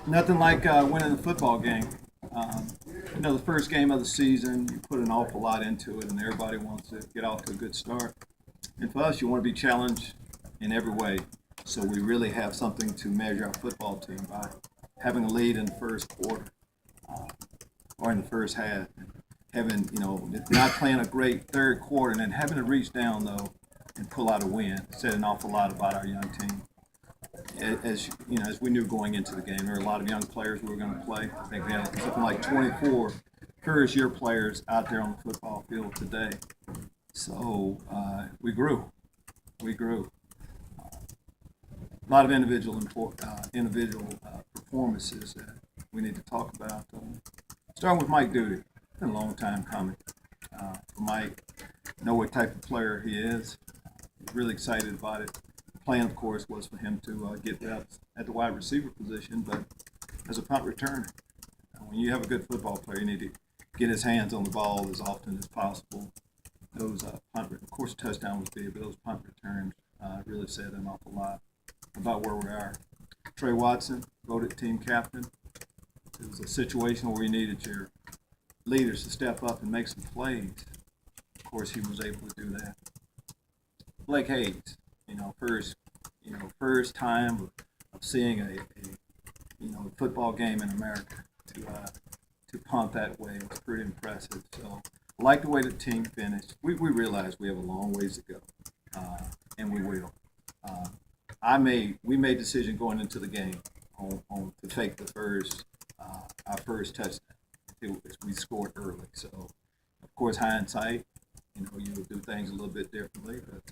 Nothing like winning the football game. Um, the first game of the season, you put an awful lot into it, and everybody wants to get off to a good start. And for us, you want to be challenged in every way. So we really have something to measure our football team by having a lead in the first quarter uh, or in the first half. Having, not playing a great third quarter and then having to reach down, though, and pull out a win said an awful lot about our young team. As we knew going into the game, there were a lot of young players we were going to play. I think we had something like 24 first-year players out there on the football field today. So we grew. We grew. A lot of individual performances that we need to talk about. Starting with Mike Duty. It's been a long time coming. For Mike, know what type of player he is. Really excited about it. The plan, of course, was for him to get reps at the wide receiver position, but as a punt returner, when you have a good football player, you need to get his hands on the ball as often as possible. Those of course, touchdown was big, but those punt returns really said an awful lot about where we are. Trey Watson, voted team captain. It was a situation where you needed your leaders to step up and make some plays. Of course, he was able to do that. Blake Hayes, first time of seeing a football game in America to punt that way was pretty impressive. So I like the way the team finished. We realize we have a long ways to go, and we will. We made a decision going into the game to take our first touchdown. We scored early, so of course hindsight, you would do things a little bit differently, but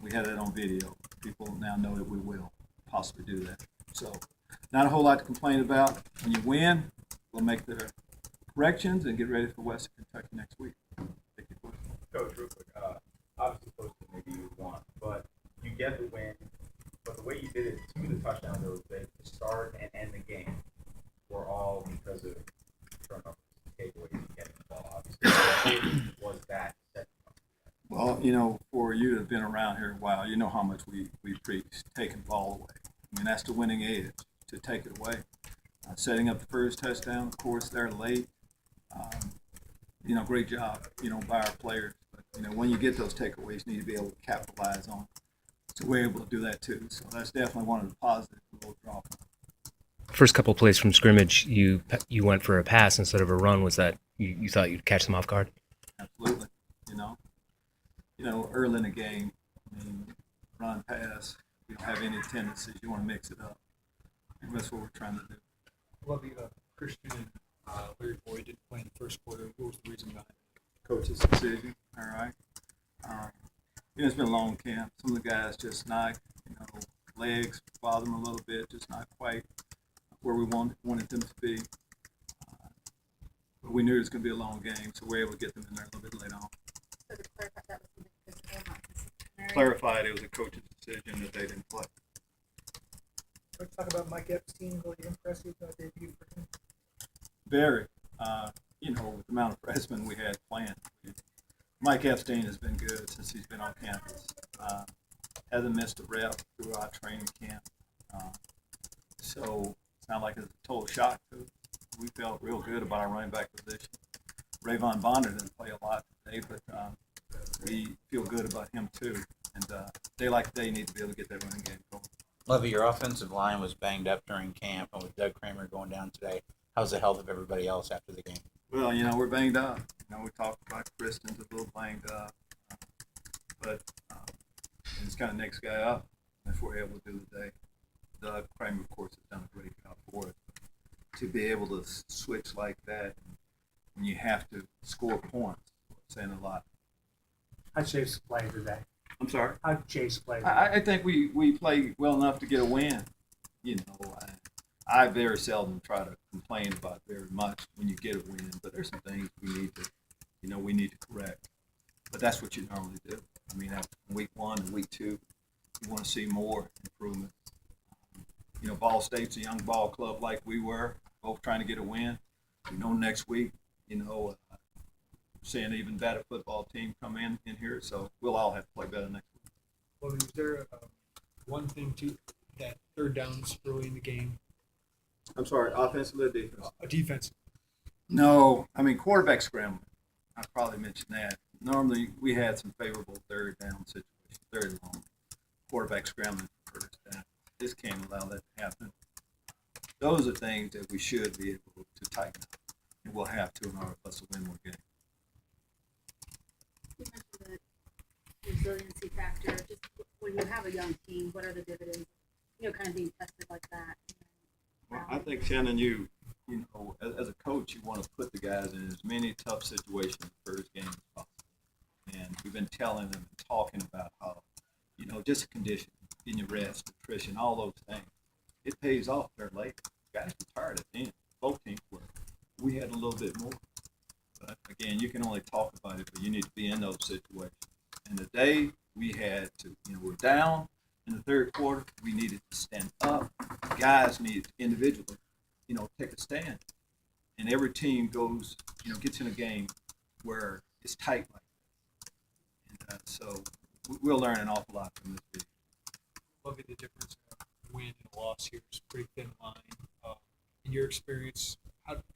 we had that on video. People now know that we will possibly do that. So not a whole lot to complain about. When you win, we'll make the corrections and get ready for Western Kentucky next week. Thank you. Coach, real quick, obviously supposed to maybe you won, but you get the win. But the way you did it, two of the touchdowns that were big to start and end the game were all because of turnovers, takeaways, and getting the ball. Obviously, was that set? Well, for you to have been around here a while, you know how much we preach taking the ball away. I mean, that's the winning edge, to take it away. Setting up the first touchdown, of course, they're late. Great job, by our players. But, when you get those takeaways, you need to be able to capitalize on it. So we're able to do that too. So that's definitely one of the positives we'll draw from. First couple of plays from scrimmage, you went for a pass instead of a run. Was that you thought you'd catch them off guard? Absolutely. Early in the game, run, pass, we don't have any tendencies. You want to mix it up. And that's what we're trying to do. Lovie, Christian and Larry Boyd didn't play in the first quarter. What was the reason behind it? Coach's decision. All right. It's been a long camp. Some of the guys just not, legs bother them a little bit, just not quite where we wanted them to be. But we knew it was going to be a long game, so we were able to get them in there a little bit later on. So to clarify, that was physical, not disciplinary. Clarified it was a coach's decision that they didn't play. Let's talk about Mike Epstein. Really impressive debut for him. Very. With the amount of freshmen we had playing. Mike Epstein has been good since he's been on campus. Hasn't missed a rep throughout training camp. So it's not like it's a total shock to us. We felt real good about our running back position. Rayvon Bonner didn't play a lot today, but we feel good about him too. And they need to be able to get that running game going. Lovie, your offensive line was banged up during camp, and with Doug Kramer going down today, how's the health of everybody else after the game? Well, we're banged up. We talked about Kristen's a little banged up, but he's kind of next guy up if we're able to do today. Doug Kramer, of course, has done a great job for us. To be able to switch like that when you have to score points, saying a lot. How'd Chase play today? I'm sorry? How'd Chase play today? I think we play well enough to get a win. I very seldom try to complain about very much when you get a win, but there's some things we need to correct. But that's what you normally do. After week 1 and week 2, you want to see more improvement. Ball State's a young ball club like we were, both trying to get a win. Next week, seeing an even better football team come in here, so we'll all have to play better next week. Lovie, was there one thing to that third downs early in the game I'm sorry, offensively or defense? Defense. No, I mean quarterback scrambling. I probably mentioned that. Normally we had some favorable third down situations, third and long. Quarterback scrambling for first down. This can't allow that to happen. Those are things that we should be able to tighten up, and we'll have to in order for us to win more games. You mentioned the resiliency factor. Just when you have a young team, what are the dividends? Kind of being tested like that. Well, I think Shannon, you know, as a coach, you want to put the guys in as many tough situations the first game as possible. And we've been telling them and talking about how, just condition, getting your rest, nutrition, all those things. It pays off there later. Guys were tired at the end. Both teams were. We had a little bit more. But again, you can only talk about it, but you need to be in those situations. And the day we had to, we're down in the third quarter, we needed to stand up. Guys need individually, take a stand. And every team goes, gets in a game where it's tight like that. And so we'll learn an awful lot from this video. Lovie, the difference in win and loss here is pretty thin line. In your experience,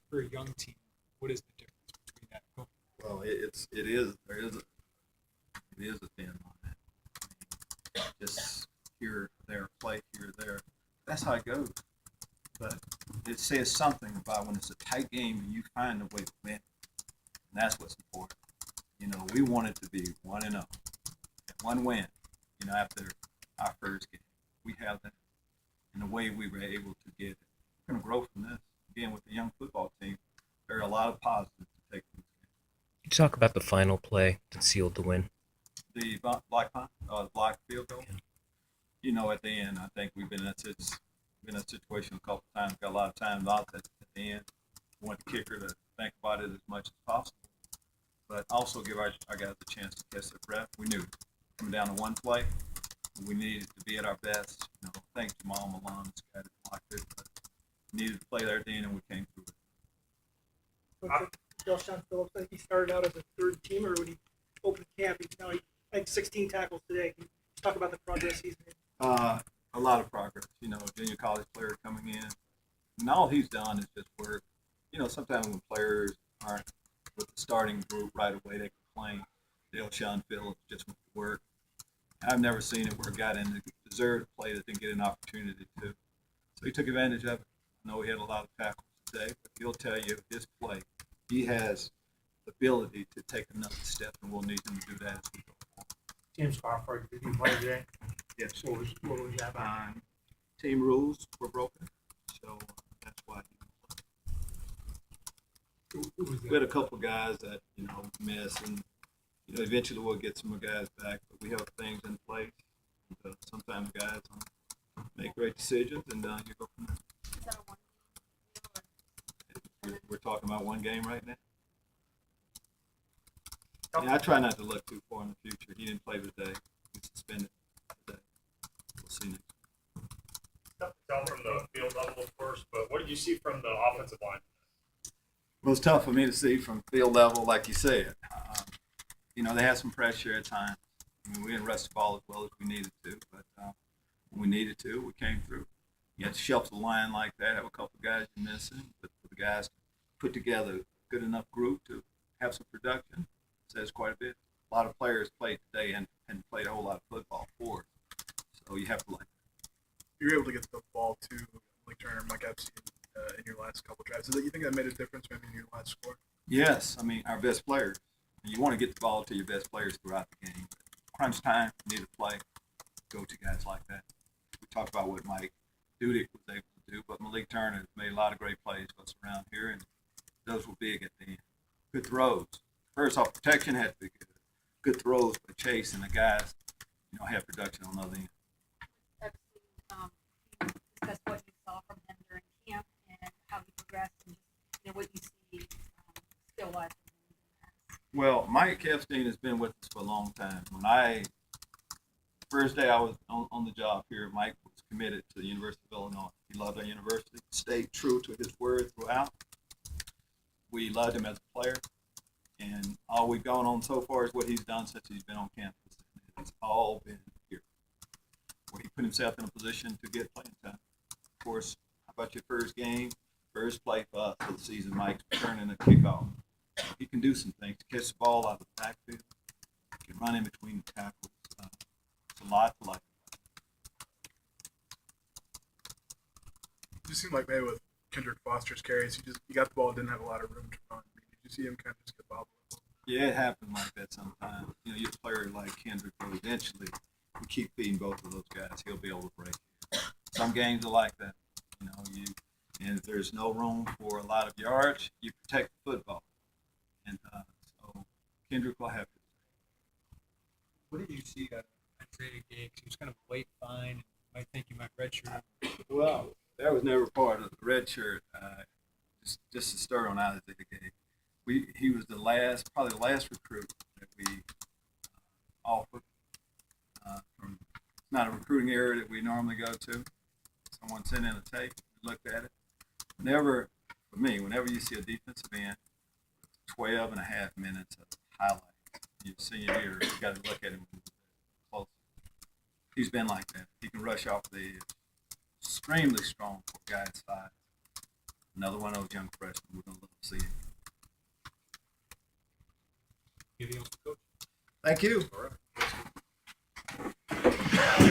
for a young team, what is the difference between that? Well, it is a thin line. I mean, just here, there, play here, there. That's how it goes. But it says something about when it's a tight game and you find a way to win. And that's what's important. We want it to be 1-0, one win. After our first game, we have that. And the way we were able to get it, we're going to grow from this. Again, with the young football team, there are a lot of positives to take from this game. Could you talk about the final play that sealed the win? The block field goal. At the end, I think we've been in that situation a couple of times. Got a lot of time out at the end. We want the kicker to think about it as much as possible, but also give our guys a chance to catch their breath. We knew coming down to one play, we needed to be at our best. I think Jamal Milan's got it blocked it, but we needed to play there at the end, and we came through it. Delshon Phillips, I think he started out as a third teamer when he opened camp. He had 16 tackles today. Can you talk about the progress he's made? A lot of progress. Junior college player coming in, and all he's done is just work. Sometimes when players aren't with the starting group right away, they complain. Delshon Phillips just went to work. I've never seen it where a guy didn't deserve to play that didn't get an opportunity to. So he took advantage of it. I know he had a lot of tackles today, but he'll tell you his play. He has the ability to take another step, and we'll need him to do that as we go forward. James Crawford, did he play today? Yes. What was that about? Team rules were broken, so that's why we had a couple of guys that miss, and eventually we'll get some more guys back. But we have things in place. And, sometimes guys make great decisions, and you go from there. Is that a one deal or? We're talking about one game right now. Yeah, I try not to look too far in the future. He didn't play today. He suspended today. We'll see next. Tell from the field level, of course, but what did you see from the offensive line? Well, it's tough for me to see from field level, like you said. They had some pressure at times. We didn't rush the ball as well as we needed to, but when we needed to, we came through. You have to shelf the line like that, have a couple of guys you're missing, but for the guys to put together a good enough group to have some production says quite a bit. A lot of players played today and played a whole lot of football for us, so you have to like that. You were able to get the ball to Malik Turner, Mike Epstein in your last couple drives. Do you think that made a difference maybe in your last score? Yes, I mean, our best players. You want to get the ball to your best players throughout the game. Crunch time, need to play, go to guys like that. We talked about what Mike Dudick was able to do, but Malik Turner has made a lot of great plays for us around here, and those were big at the end. Good throws. First off, protection had to be good. Good throws by Chase, and the guys, have production on the other end. Discuss what you saw from him during camp and how he progressed, and what you see skill-wise. Well, Mike Epstein has been with us for a long time. First day I was on the job here, Mike was committed to the University of Illinois. He loved our university, stayed true to his word throughout. We loved him as a player, and all we've gone on so far is what he's done since he's been on campus. It's all been here, where he put himself in a position to get playing time. Of course, about your first game, first play for us for the season. Mike's returning a kickoff. He can do some things. Catch the ball out of the backfield. He can run in between the tackles. It's a lot to like. It just seemed like maybe with Kendrick Foster's carries, he got the ball, didn't have a lot of room to run. I mean, did you see him kind of just get bobbled? Yeah, it happens like that sometimes. You know, your player like Kendrick will eventually, you keep feeding both of those guys, he'll be able to break it. Some games are like that. You know, and if there's no room for a lot of yards, you protect the football. And so Kendrick will have it. What did you see out of Isaiah Giggs? He was kind of a late find. I think you might redshirt. Well, that was never part of the red shirt. Just to start on Isaiah Giggs. He was probably the last recruit that we offered. It's not a recruiting area that we normally go to. Someone sent in a tape, we looked at it. Whenever you see a defensive end, 12 and a half minutes of highlights, your senior year, you got to look at him close. He's been like that. He can rush off the edge. Extremely strong for a guy his size. Another one of those young freshmen we're going to love to see. Anything else, Coach? Thank you. All right.